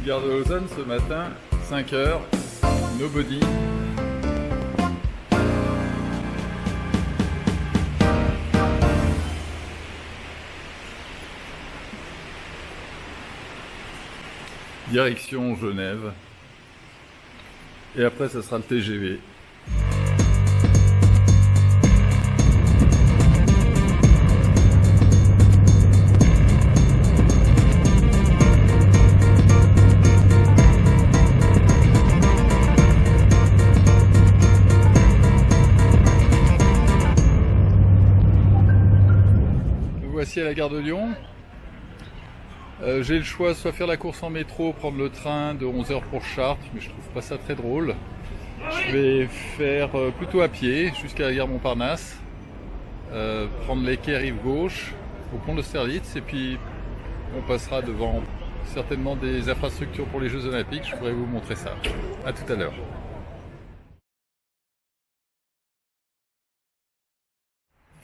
Gare de Lausanne ce matin, 5 h, nobody. Direction Genève. Et après, ça sera le TGV. Voici à la gare de Lyon. J'ai le choix, soit faire la course en métro, prendre le train de 11 h pour Chartres, mais je trouve pas ça très drôle. Je vais faire plutôt à pied jusqu'à la gare Montparnasse, prendre les quais rive gauche au pont d'Austerlitz, et puis on passera devant certainement des infrastructures pour les Jeux Olympiques. Je pourrais vous montrer ça. À tout à l'heure.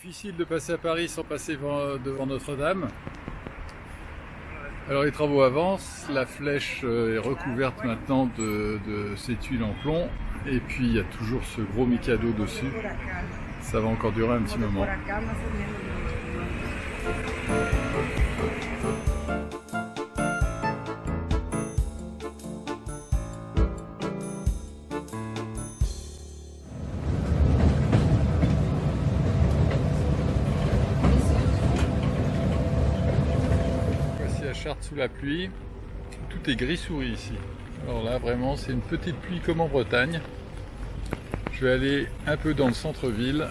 Difficile de passer à Paris sans passer devant Notre-Dame. Alors les travaux avancent, la flèche est recouverte maintenant de ces tuiles en plomb, et puis il y a toujours ce gros Mikado dessus. Ça va encore durer un petit moment. Chartres sous la pluie, tout est gris souris ici. Alors là vraiment c'est une petite pluie comme en Bretagne. Je vais aller un peu dans le centre-ville.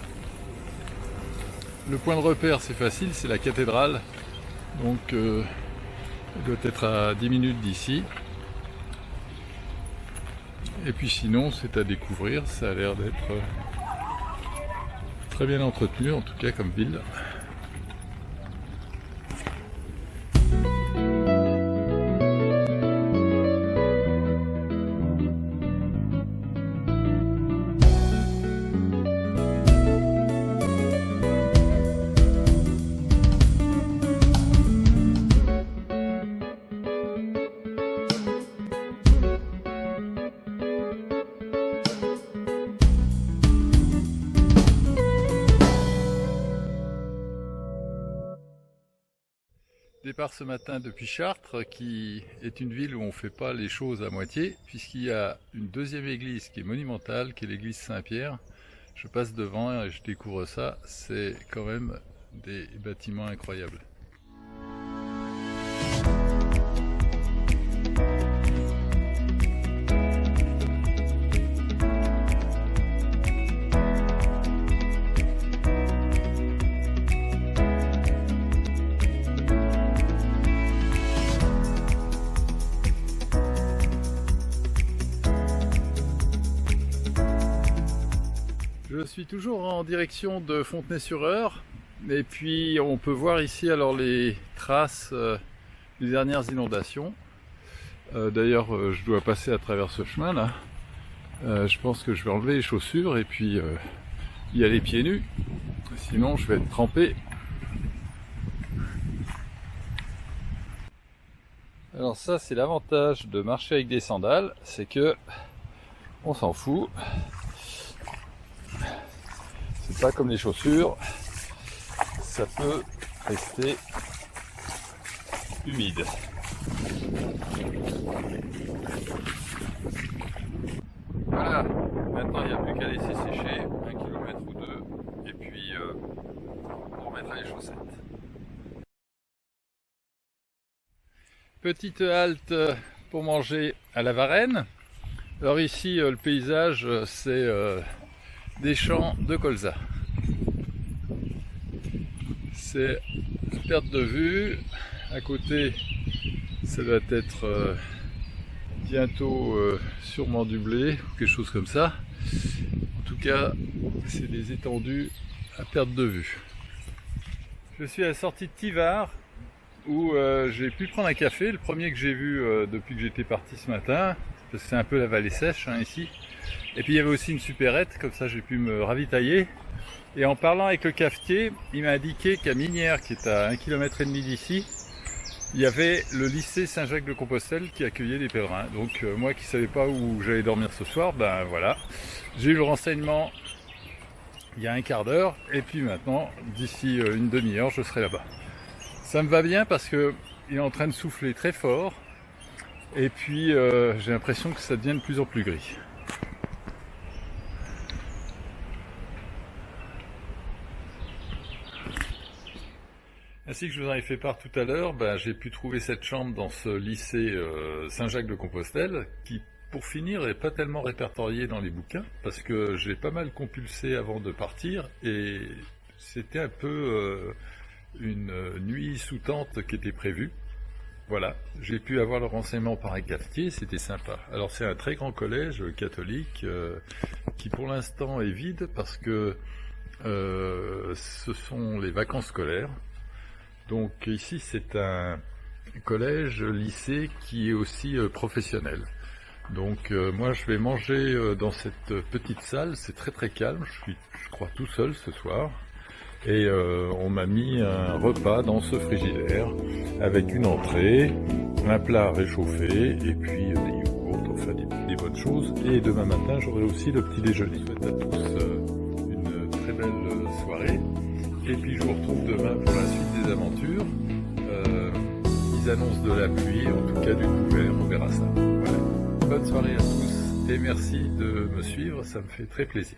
Le point de repère c'est facile, c'est la cathédrale, donc elle doit être à 10 minutes d'ici. Et puis sinon c'est à découvrir, ça a l'air d'être très bien entretenu en tout cas comme ville. Départ ce matin depuis Chartres, qui est une ville où on ne fait pas les choses à moitié, puisqu'il y a une deuxième église qui est monumentale, qui est l'église Saint-Pierre. Je passe devant et je découvre ça, c'est quand même des bâtiments incroyables. Je suis toujours en direction de Fontenay-sur-Eure, et puis on peut voir ici alors les traces des dernières inondations. D'ailleurs je dois passer à travers ce chemin là. Je pense que je vais enlever les chaussures et puis y aller pieds nus, sinon je vais être trempé. Alors ça c'est l'avantage de marcher avec des sandales, c'est que on s'en fout. C'est pas comme les chaussures, ça peut rester humide. Voilà, maintenant il n'y a plus qu'à laisser sécher 1 km ou 2 et puis on remettra les chaussettes. Petite halte pour manger à la Varenne. Alors ici le paysage c'est des champs de colza. C'est perte de vue. À côté, ça doit être bientôt sûrement du blé ou quelque chose comme ça. En tout cas, c'est des étendues à perte de vue. Je suis à la sortie de Tivard où j'ai pu prendre un café, le premier que j'ai vu depuis que j'étais parti ce matin, parce que c'est un peu la vallée sèche hein, ici. Et puis il y avait aussi une supérette, comme ça j'ai pu me ravitailler. Et en parlant avec le cafetier, il m'a indiqué qu'à Minières, qui est à 1,5 km d'ici, il y avait le lycée Saint-Jacques-de-Compostelle qui accueillait des pèlerins. Donc moi qui ne savais pas où j'allais dormir ce soir, ben voilà, j'ai eu le renseignement il y a un quart d'heure, et puis maintenant, d'ici une demi-heure, je serai là-bas. Ça me va bien parce que il est en train de souffler très fort, et puis j'ai l'impression que ça devient de plus en plus gris. Ainsi que je vous en ai fait part tout à l'heure, ben, j'ai pu trouver cette chambre dans ce lycée Saint-Jacques-de-Compostelle, qui, pour finir, n'est pas tellement répertorié dans les bouquins, parce que j'ai pas mal compulsé avant de partir, et c'était un peu une nuit sous tente qui était prévue. Voilà, j'ai pu avoir le renseignement par un cafetier, c'était sympa. Alors c'est un très grand collège catholique qui pour l'instant est vide parce que ce sont les vacances scolaires. Donc ici c'est un collège, lycée qui est aussi professionnel. Donc moi je vais manger dans cette petite salle, c'est très très calme, je crois tout seul ce soir. Et on m'a mis un repas dans ce frigidaire avec une entrée, un plat réchauffé et puis des yogourts, enfin des bonnes choses. Et demain matin j'aurai aussi le petit déjeuner. Je souhaite à tous une très belle soirée. Et puis je vous retrouve demain pour la suite des aventures. Ils annoncent de la pluie, en tout cas du couvert, on verra ça. Voilà. Bonne soirée à tous et merci de me suivre, ça me fait très plaisir.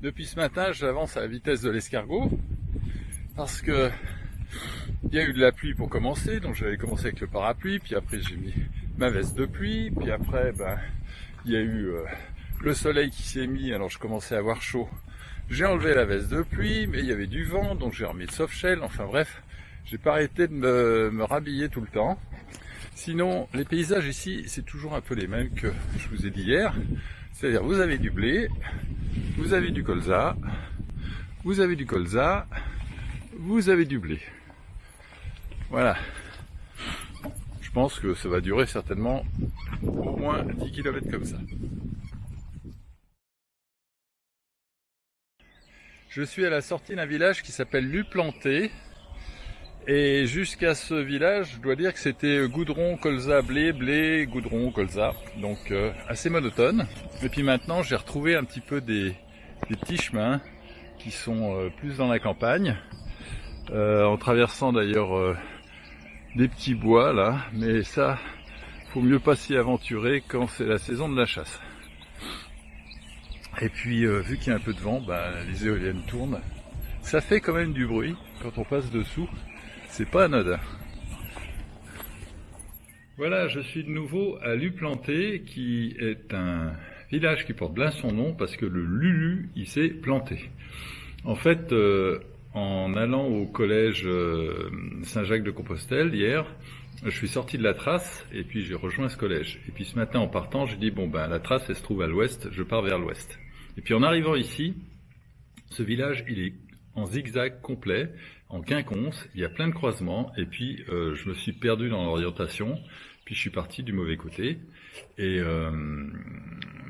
Depuis ce matin, j'avance à la vitesse de l'escargot parce que il y a eu de la pluie pour commencer, donc j'avais commencé avec le parapluie, puis après j'ai mis ma veste de pluie, puis après il y a eu le soleil qui s'est mis, alors je commençais à avoir chaud. J'ai enlevé la veste de pluie, mais il y avait du vent, donc j'ai remis le soft-shell, enfin bref, j'ai pas arrêté de me rhabiller tout le temps. Sinon, les paysages ici, c'est toujours un peu les mêmes que je vous ai dit hier, c'est-à-dire vous avez du blé, vous avez du colza, vous avez du colza, vous avez du blé. Voilà. Je pense que ça va durer certainement au moins 10 km comme ça. Je suis à la sortie d'un village qui s'appelle Luplanté. Et jusqu'à ce village, je dois dire que c'était goudron, colza, blé, blé, goudron, colza. Donc assez monotone. Et puis maintenant, j'ai retrouvé un petit peu des petits chemins qui sont plus dans la campagne. En traversant d'ailleurs des petits bois là. Mais ça, faut mieux pas s'y aventurer quand c'est la saison de la chasse. Et puis vu qu'il y a un peu de vent, les éoliennes tournent. Ça fait quand même du bruit quand on passe dessous. C'est pas anodin. Voilà, je suis de nouveau à Luplanté, qui est un village qui porte bien son nom parce que le Lulu, il s'est planté. En fait, en allant au collège Saint-Jacques-de-Compostelle hier, je suis sorti de la trace et puis j'ai rejoint ce collège. Et puis ce matin en partant, j'ai dit bon la trace elle se trouve à l'ouest, je pars vers l'ouest. Et puis en arrivant ici, ce village il est en zigzag complet, en quinconce, il y a plein de croisements, et puis je me suis perdu dans l'orientation, puis je suis parti du mauvais côté, et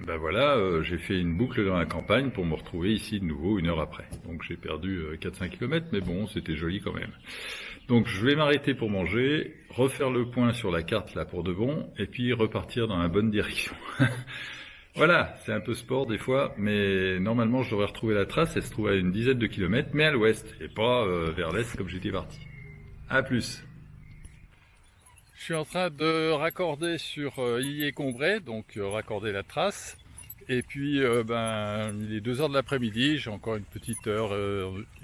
voilà, j'ai fait une boucle dans la campagne pour me retrouver ici de nouveau une heure après. Donc j'ai perdu 4-5 km, mais bon, c'était joli quand même. Donc je vais m'arrêter pour manger, refaire le point sur la carte là pour de bon, et puis repartir dans la bonne direction. Voilà, c'est un peu sport des fois, mais normalement je devrais retrouver la trace, elle se trouve à une dizaine de kilomètres, mais à l'ouest, et pas vers l'est comme j'étais parti. A plus. Je suis en train de raccorder sur Illier-Combray, donc raccorder la trace, et puis il est 2h de l'après-midi, j'ai encore une petite heure,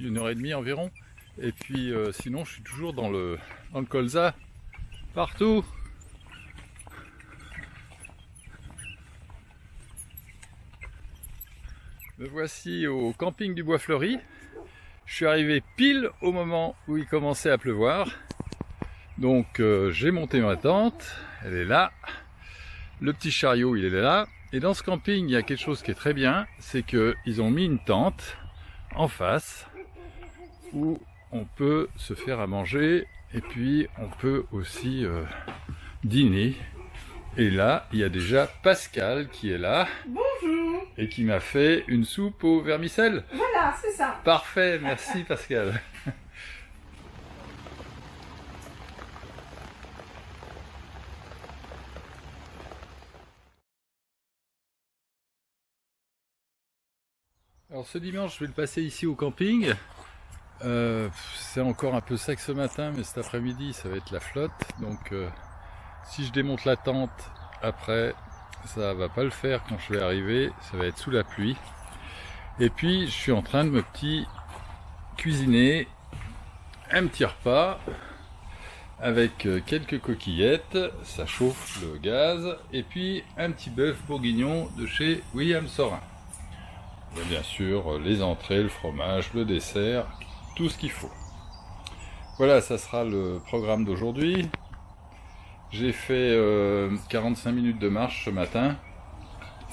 1h30 environ, et puis sinon je suis toujours dans le colza, partout. Me voici au camping du Bois Fleuri. Je suis arrivé pile au moment où il commençait à pleuvoir. Donc j'ai monté ma tente, elle est là. Le petit chariot, il est là. Et dans ce camping, il y a quelque chose qui est très bien, c'est qu'ils ont mis une tente en face où on peut se faire à manger et puis on peut aussi dîner. Et là, il y a déjà Pascal qui est là. Bonjour. Et qui m'a fait une soupe au vermicelle. Voilà, c'est ça. Parfait, merci Pascal. Alors ce dimanche, je vais le passer ici au camping. C'est encore un peu sec ce matin, mais cet après-midi, ça va être la flotte. Donc si je démonte la tente après, ça va pas le faire quand je vais arriver. Ça va être sous la pluie. Et puis, je suis en train de me cuisiner un petit repas avec quelques coquillettes. Ça chauffe le gaz. Et puis, un petit bœuf bourguignon de chez William Sorin. Et bien sûr, les entrées, le fromage, le dessert, tout ce qu'il faut. Voilà, ça sera le programme d'aujourd'hui. J'ai fait 45 minutes de marche ce matin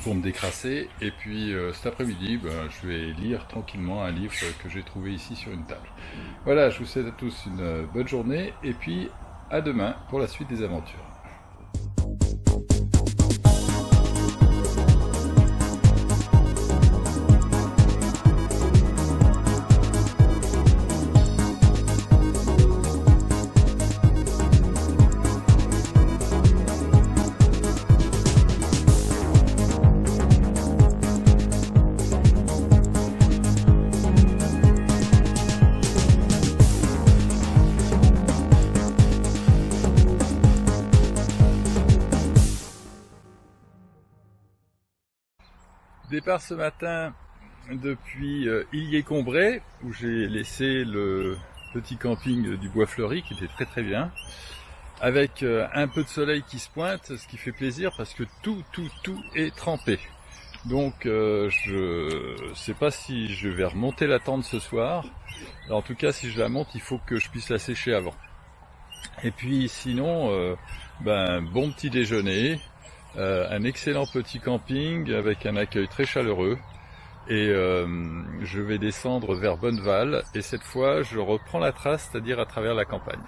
pour me décrasser. Et puis cet après-midi, je vais lire tranquillement un livre que j'ai trouvé ici sur une table. Voilà, je vous souhaite à tous une bonne journée. Et puis à demain pour la suite des aventures. Départ ce matin depuis Illier-Combray, où j'ai laissé le petit camping du Bois Fleuri qui était très très bien, avec un peu de soleil qui se pointe, ce qui fait plaisir parce que tout est trempé. Donc je sais pas si je vais remonter la tente ce soir. Alors, en tout cas, si je la monte, il faut que je puisse la sécher avant. Et puis sinon, bon petit déjeuner. Un excellent petit camping avec un accueil très chaleureux et je vais descendre vers Bonneval et cette fois je reprends la trace, c'est-à-dire à travers la campagne.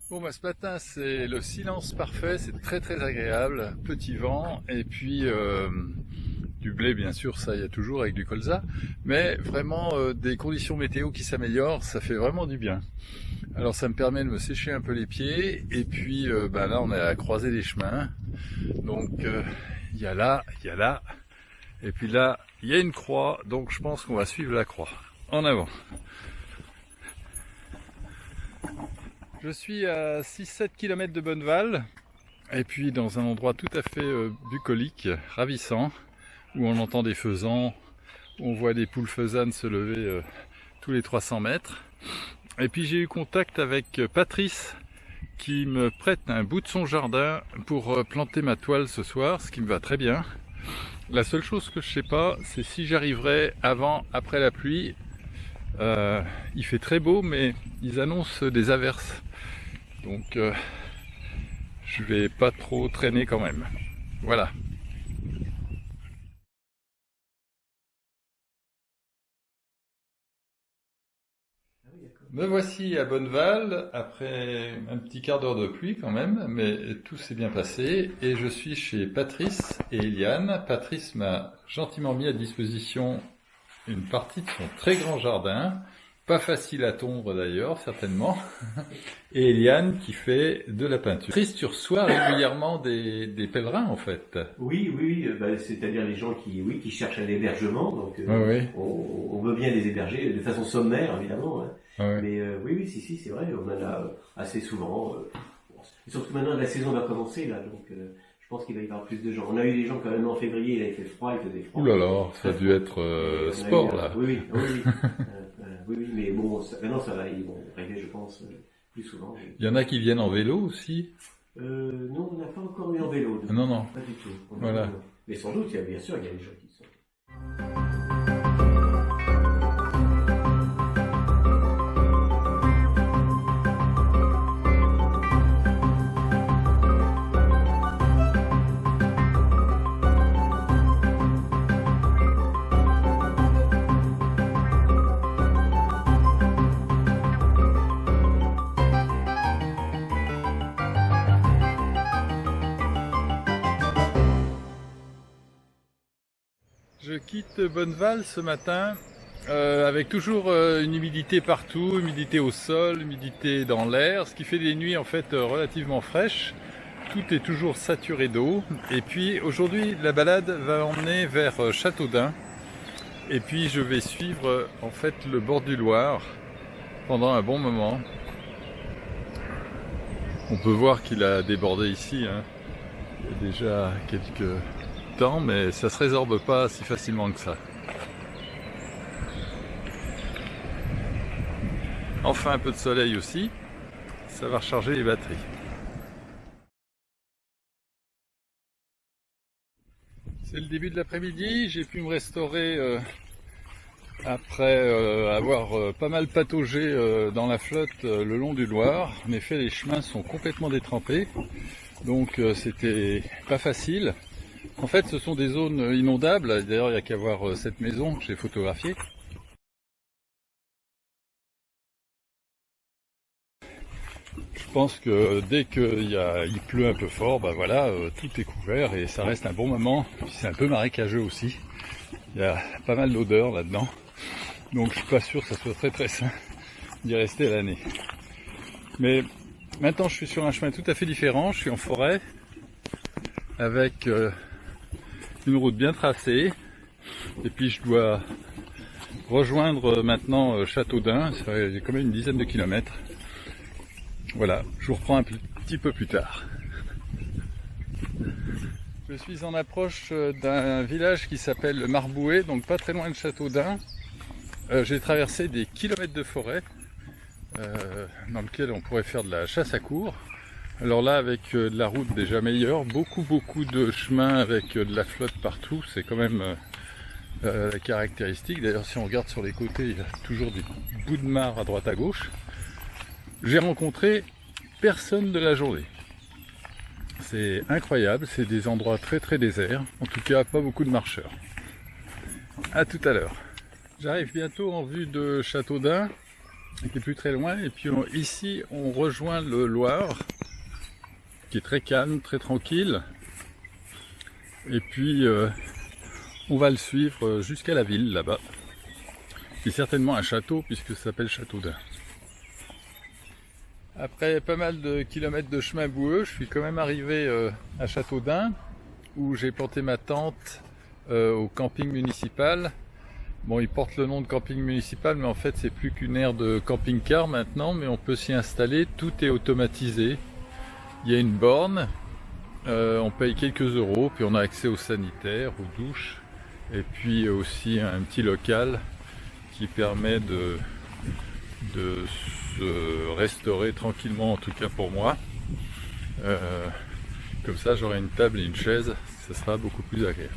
Bon ce matin c'est le silence parfait, c'est très très agréable, petit vent et puis du blé bien sûr, ça il y a toujours avec du colza, mais vraiment des conditions météo qui s'améliorent, ça fait vraiment du bien. Alors ça me permet de me sécher un peu les pieds et puis là on est à la croisée des chemins. Donc il y a là, et puis là il y a une croix, donc je pense qu'on va suivre la croix. En avant. Je suis à 6-7 km de Bonneval et puis dans un endroit tout à fait bucolique, ravissant, où on entend des faisans, où on voit des poules faisanes se lever tous les 300 mètres. Et puis j'ai eu contact avec Patrice qui me prête un bout de son jardin pour planter ma toile ce soir, ce qui me va très bien. La seule chose que je sais pas, c'est si j'arriverai avant, après la pluie. Il fait très beau, mais ils annoncent des averses. Donc je vais pas trop traîner quand même. Voilà. Me voici à Bonneval, après un petit quart d'heure de pluie quand même, mais tout s'est bien passé. Et je suis chez Patrice et Eliane. Patrice m'a gentiment mis à disposition une partie de son très grand jardin, pas facile à tondre d'ailleurs, certainement. Et Eliane qui fait de la peinture. Patrice, tu reçois régulièrement des pèlerins en fait. Oui, c'est-à-dire les gens qui cherchent un hébergement, donc Oui. on veut bien les héberger de façon sommaire évidemment, hein. Oui. Mais oui, si, c'est vrai, on en a assez souvent. Et surtout maintenant la saison va commencer là, donc je pense qu'il va y avoir plus de gens. On a eu des gens quand même en février, il avait fait froid, il faisait froid. Ouh là là, ça a dû être sport là. Oui. Oui, oui, mais bon, maintenant ça va, ils vont arriver, je pense, plus souvent. Il y en a qui viennent en vélo aussi? Non, on n'a pas encore eu en vélo. Non, non. Pas du tout. Voilà. Mais sans doute, bien sûr, il y a des gens qui sont. Je quitte Bonneval ce matin avec toujours une humidité partout, humidité au sol, humidité dans l'air, ce qui fait des nuits en fait relativement fraîches. Tout est toujours saturé d'eau. Et puis aujourd'hui la balade va emmener vers Châteaudun. Et puis je vais suivre en fait le bord du Loir pendant un bon moment. On peut voir qu'il a débordé ici, hein. Il y a déjà quelques temps, mais ça se résorbe pas si facilement que ça. Enfin un peu de soleil aussi, ça va recharger les batteries. C'est le début de l'après-midi, j'ai pu me restaurer après avoir pas mal pataugé dans la flotte le long du Loir. En effet, les chemins sont complètement détrempés, donc c'était pas facile. En fait, ce sont des zones inondables. D'ailleurs, il n'y a qu'à voir cette maison que j'ai photographiée. Je pense que dès qu'il pleut un peu fort, bah voilà, tout est couvert et ça reste un bon moment. C'est un peu marécageux aussi. Il y a pas mal d'odeurs là-dedans. Donc je suis pas sûr que ça soit très très sain d'y rester à l'année. Mais maintenant, je suis sur un chemin tout à fait différent. Je suis en forêt avec une route bien tracée, et puis je dois rejoindre maintenant Châteaudun, c'est quand même une dizaine de kilomètres. Voilà, je vous reprends un petit peu plus tard. Je suis en approche d'un village qui s'appelle Marboué, donc pas très loin de Châteaudun. J'ai traversé des kilomètres de forêt dans lequel on pourrait faire de la chasse à courre. Alors là, avec de la route déjà meilleure, beaucoup de chemins avec de la flotte partout, c'est quand même la caractéristique. D'ailleurs, si on regarde sur les côtés, il y a toujours des bouts de marre à droite à gauche. J'ai rencontré personne de la journée. C'est incroyable, c'est des endroits très très déserts, en tout cas pas beaucoup de marcheurs. À tout à l'heure. J'arrive bientôt en vue de Châteaudun, qui est plus très loin, et puis ici on rejoint le Loir, qui est très calme, très tranquille. Et puis on va le suivre jusqu'à la ville là-bas. C'est certainement un château puisque ça s'appelle Châteaudun. Après pas mal de kilomètres de chemin boueux, je suis quand même arrivé à Châteaudun où j'ai planté ma tente au camping municipal. Bon, il porte le nom de camping municipal, mais en fait c'est plus qu'une aire de camping-car maintenant, mais on peut s'y installer, tout est automatisé. Il y a une borne, on paye quelques euros, puis on a accès aux sanitaires, aux douches, et puis aussi un petit local qui permet de se restaurer tranquillement, en tout cas pour moi. Comme ça j'aurai une table et une chaise, ça sera beaucoup plus agréable.